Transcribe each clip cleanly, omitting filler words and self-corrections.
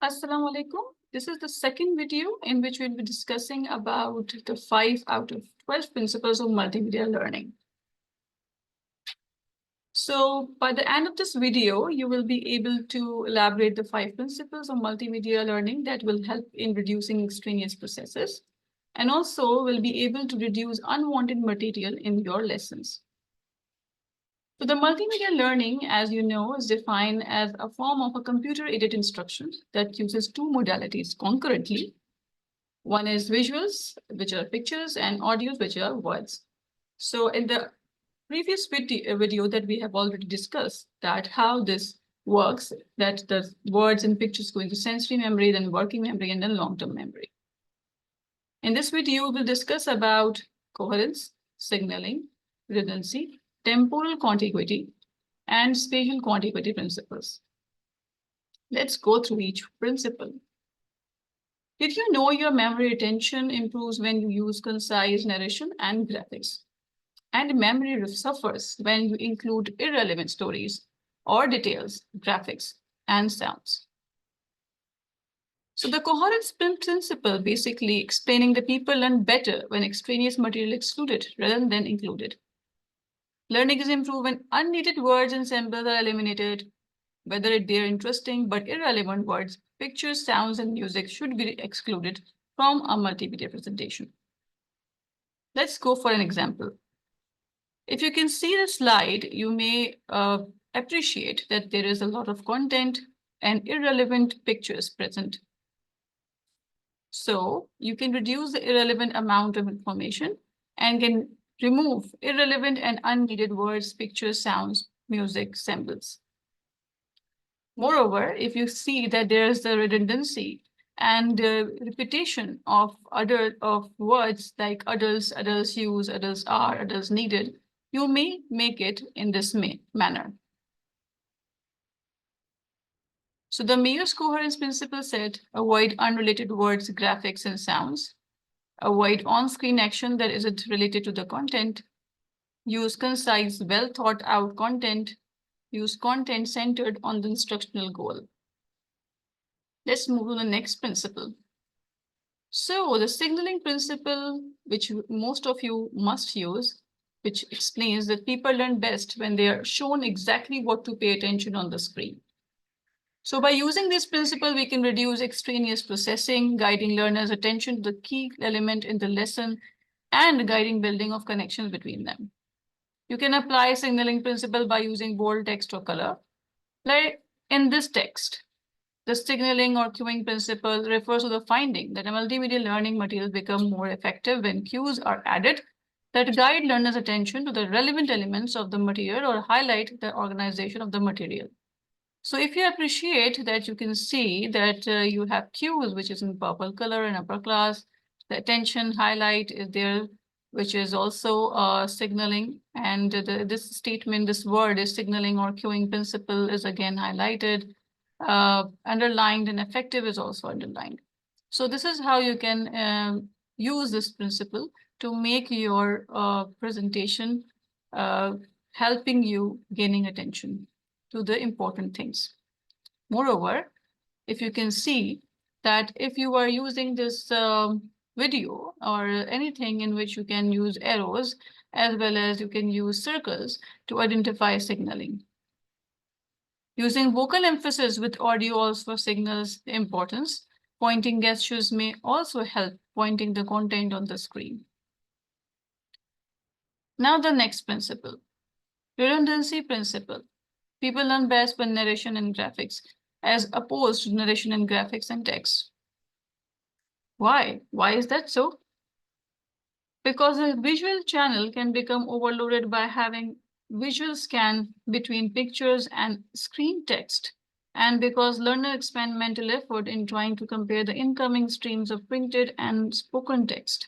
Assalamu alaikum. This is the second video in which we'll be discussing about the 5 out of 12 principles of multimedia learning. So by the end of this video, you will be able to elaborate the 5 principles of multimedia learning that will help in reducing extraneous processes, and also will be able to reduce unwanted material in your lessons. So the multimedia learning, as you know, is defined as a form of a computer-aided instruction that uses two modalities concurrently. One is visuals, which are pictures, and audios, which are words. So in the previous video that we have already discussed that how this works, that the words and pictures go into sensory memory, then working memory, and then long-term memory. In this video, we'll discuss about coherence, signaling, redundancy, temporal contiguity, and spatial contiguity principles. Let's go through each principle. Did you know your memory retention improves when you use concise narration and graphics? And memory suffers when you include irrelevant stories or details, graphics, and sounds. So the coherence principle basically explaining the people learn better when extraneous material excluded rather than included. Learning is improved when unneeded words and symbols are eliminated, whether they're interesting but irrelevant words, pictures, sounds, and music should be excluded from a multimedia presentation. Let's go for an example. If you can see the slide, you may appreciate that there is a lot of content and irrelevant pictures present. So you can reduce the irrelevant amount of information and can remove irrelevant and unneeded words, pictures, sounds, music, symbols. Moreover, if you see that there's the redundancy and repetition of words like adults, adults use, adults are, adults needed, you may make it in this manner. So the Mayer's coherence principle said, avoid unrelated words, graphics, and sounds. Avoid on-screen action that isn't related to the content. Use concise, well-thought-out content. Use content centered on the instructional goal. Let's move to the next principle. So the signaling principle, which most of you must use, which explains that people learn best when they are shown exactly what to pay attention on the screen. So by using this principle, we can reduce extraneous processing, guiding learners' attention to the key element in the lesson, and guiding building of connections between them. You can apply signaling principle by using bold text or color. Like in this text, the signaling or cueing principle refers to the finding that a multimedia learning materials become more effective when cues are added that guide learners' attention to the relevant elements of the material or highlight the organization of the material. So if you appreciate that, you can see that you have cues, which is in purple color in upper class. The attention highlight is there, which is also signaling. And this statement, this word is signaling or cueing principle is again highlighted. Underlined and effective is also underlined. So this is how you can use this principle to make your presentation helping you gaining attention to the important things. Moreover, if you can see that if you are using this video or anything in which you can use arrows, as well as you can use circles to identify signaling. Using vocal emphasis with audio also signals importance. Pointing gestures may also help pointing the content on the screen. Now the next principle, redundancy principle. People learn best when narration and graphics, as opposed to narration and graphics and text. Why? Why is that so? Because a visual channel can become overloaded by having visual scan between pictures and screen text, and because learners expend mental effort in trying to compare the incoming streams of printed and spoken text.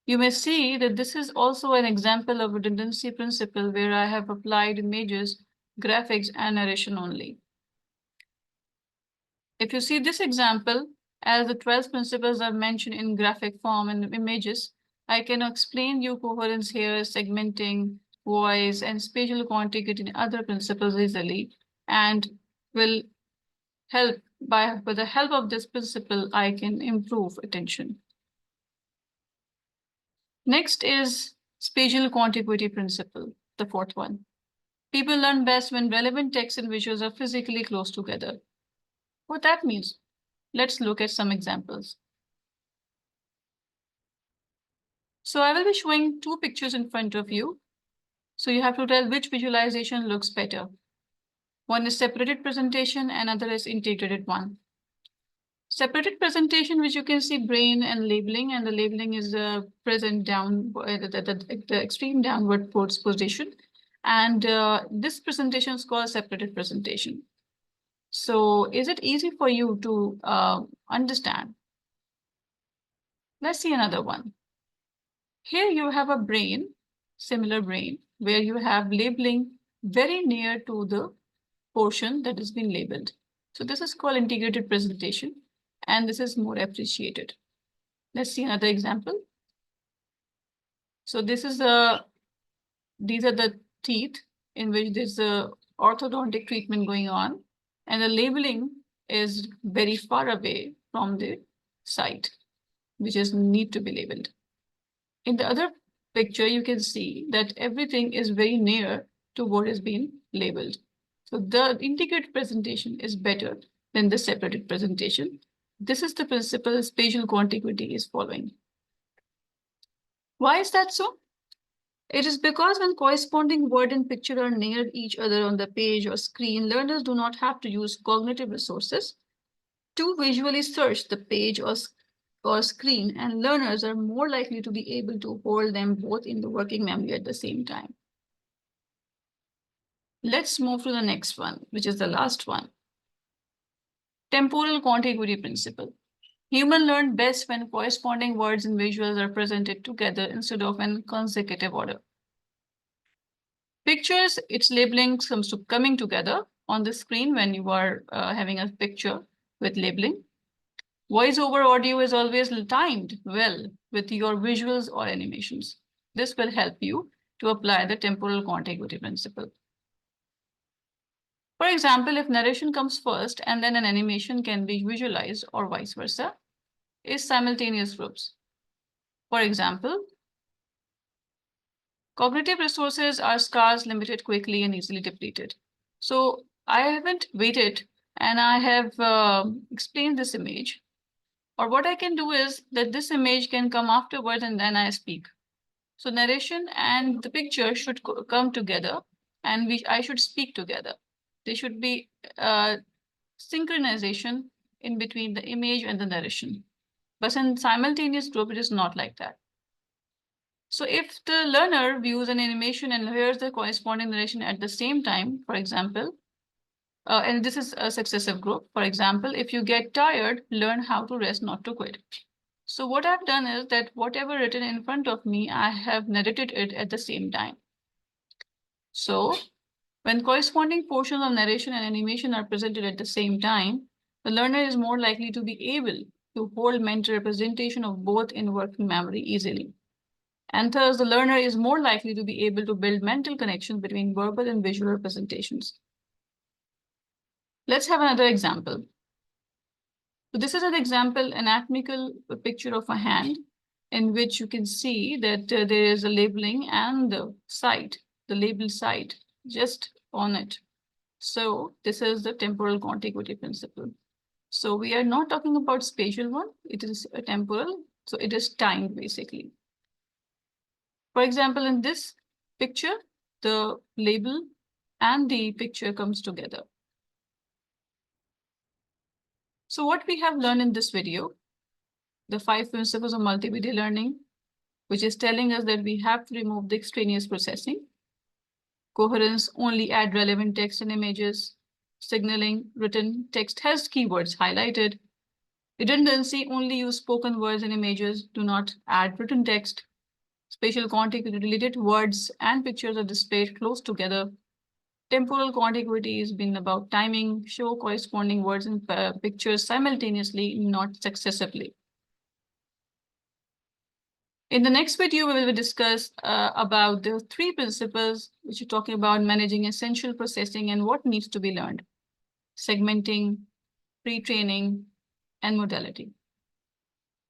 You may see that this is also an example of redundancy principle where I have applied images, graphics, and narration only. If you see this example, as the 12 principles are mentioned in graphic form and images, I can explain you coherence here, segmenting, voice, and spatial contiguity and other principles easily, and will with the help of this principle, I can improve attention. Next is spatial contiguity principle, the fourth one. People learn best when relevant text and visuals are physically close together. What that means? Let's look at some examples. So I will be showing two pictures in front of you. So you have to tell which visualization looks better. One is separated presentation, another is integrated one. Separated presentation, which you can see brain and labeling, and the labeling is present down the extreme downward position. And this presentation is called separated presentation. So is it easy for you to understand? Let's see another one. Here you have a brain, similar brain, where you have labeling very near to the portion that has been labeled. So this is called integrated presentation, and this is more appreciated. Let's see another example. So this is these are the teeth in which there's a orthodontic treatment going on, and the labeling is very far away from the site, which is need to be labeled. In the other picture, you can see that everything is very near to what is being labeled. So the integrated presentation is better than the separated presentation. This is the principle spatial contiguity is following. Why is that so? It is because when corresponding word and picture are near each other on the page or screen, learners do not have to use cognitive resources to visually search the page or screen, and learners are more likely to be able to hold them both in the working memory at the same time. Let's move to the next one, which is the last one. Temporal contiguity principle. Humans learn best when corresponding words and visuals are presented together instead of in consecutive order. Pictures, its labeling comes to coming together on the screen when you are having a picture with labeling. Voice over audio is always timed well with your visuals or animations. This will help you to apply the temporal contiguity principle. For example, if narration comes first and then an animation can be visualized or vice versa, is simultaneous groups. For example, cognitive resources are scarce, limited, quickly, and easily depleted. So I haven't waited and I have explained this image. Or what I can do is that this image can come afterwards and then I speak. So narration and the picture should come together and I should speak together. There should be synchronization in between the image and the narration. But in simultaneous group, it is not like that. So if the learner views an animation and hears the corresponding narration at the same time, for example, and this is a successive group. For example, if you get tired, learn how to rest, not to quit. So what I've done is that whatever written in front of me, I have narrated it at the same time. So when corresponding portions of narration and animation are presented at the same time, the learner is more likely to be able to hold mental representation of both in working memory easily. And thus, the learner is more likely to be able to build mental connections between verbal and visual representations. Let's have another example. So this is an example, anatomical picture of a hand in which you can see that there is a labeling and the site, the label site just on it. So this is the temporal contiguity principle. So we are not talking about spatial one, it is a temporal, so it is timed basically. For example, in this picture, the label and the picture comes together. So what we have learned in this video, the 5 principles of multimedia learning, which is telling us that we have to remove the extraneous processing. Coherence, only add relevant text and images. Signaling, written text has keywords highlighted. Redundancy, only use spoken words and images, do not add written text. Spatial contiguity, related words and pictures are displayed close together. Temporal contiguity has been about timing, show corresponding words and pictures simultaneously, not successively. In the next video, we will discuss about the 3 principles which are talking about managing essential processing and what needs to be learned. Segmenting, pre-training, and modality.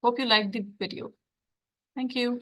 Hope you liked the video. Thank you.